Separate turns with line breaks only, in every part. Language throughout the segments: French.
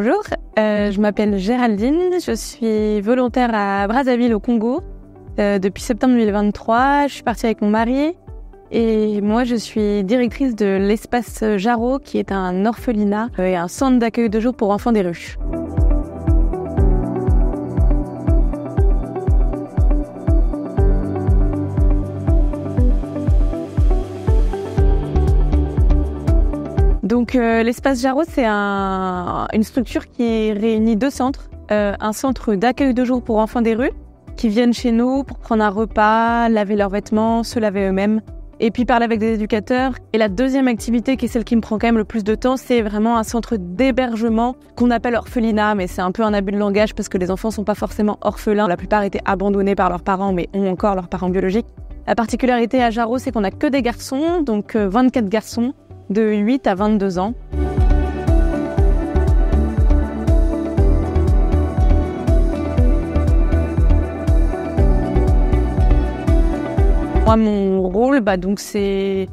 Bonjour, je m'appelle Géraldine, je suis volontaire à Brazzaville au Congo depuis septembre 2023. Je suis partie avec mon mari et moi je suis directrice de l'espace Jarreau qui est un orphelinat et un centre d'accueil de jour pour enfants des rues. Donc l'espace Jarreau, c'est une structure qui réunit deux centres. Un centre d'accueil de jour pour enfants des rues qui viennent chez nous pour prendre un repas, laver leurs vêtements, se laver eux-mêmes et puis parler avec des éducateurs. Et la deuxième activité, qui est celle qui me prend quand même le plus de temps, c'est vraiment un centre d'hébergement qu'on appelle orphelinat, mais c'est un peu un abus de langage parce que les enfants sont pas forcément orphelins. La plupart étaient abandonnés par leurs parents, mais ont encore leurs parents biologiques. La particularité à Jarreau, c'est qu'on a que des garçons, donc 24 garçons de 8 à 22 ans. Moi, mon rôle, donc c'est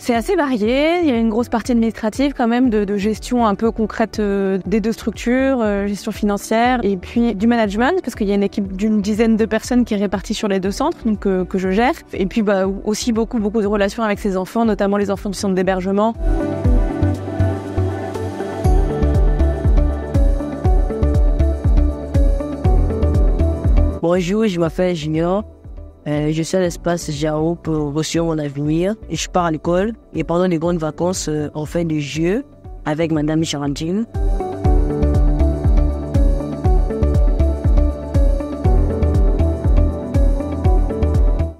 assez varié. Il y a une grosse partie administrative quand même, de gestion un peu concrète des deux structures, gestion financière, et puis du management, parce qu'il y a une équipe d'une dizaine de personnes qui est répartie sur les deux centres, donc que je gère. Et puis aussi beaucoup de relations avec ces enfants, notamment les enfants du centre d'hébergement.
Bonjour, je m'appelle Junior. Je suis à l'espace Jarreau pour reçu mon avenir. Et je pars à l'école et pendant les grandes vacances, on fait des jeux avec Madame Charantine.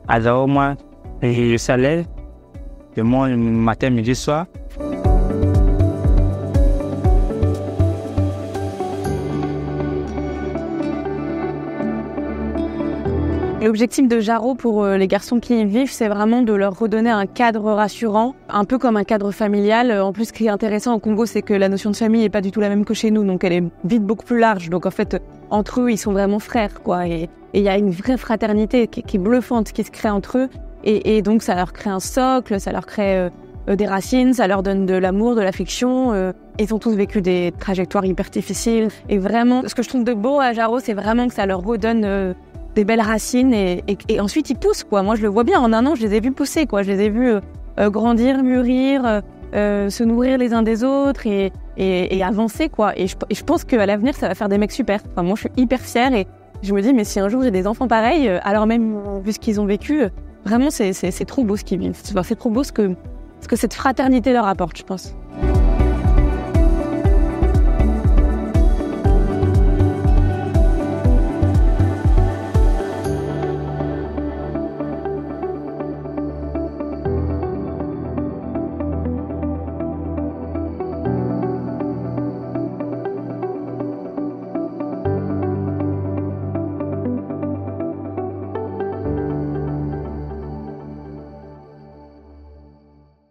À Jarreau, moi, je suis à l'aise. De moi, matin, midi, soir.
L'objectif de Jarreau pour les garçons qui y vivent, c'est vraiment de leur redonner un cadre rassurant, un peu comme un cadre familial. En plus, ce qui est intéressant au Congo, c'est que la notion de famille n'est pas du tout la même que chez nous, donc elle est vite beaucoup plus large. Donc en fait, entre eux, ils sont vraiment frères, quoi. Et il y a une vraie fraternité qui est bluffante, qui se crée entre eux. Et donc ça leur crée un socle, ça leur crée des racines, ça leur donne de l'amour, de l'affection. Ils ont tous vécu des trajectoires hyper difficiles. Et vraiment, ce que je trouve de beau à Jarreau, c'est vraiment que ça leur redonne des belles racines et ensuite ils poussent, quoi. Moi je le vois bien, en un an je les ai vus pousser, quoi. Je les ai vus grandir, mûrir, se nourrir les uns des autres et avancer, quoi. Et je pense qu'à l'avenir ça va faire des mecs super. Enfin, moi je suis hyper fière et je me dis mais si un jour j'ai des enfants pareils, alors même vu ce qu'ils ont vécu, vraiment c'est trop beau ce qu'ils vivent. C'est trop beau ce que cette fraternité leur apporte, je pense.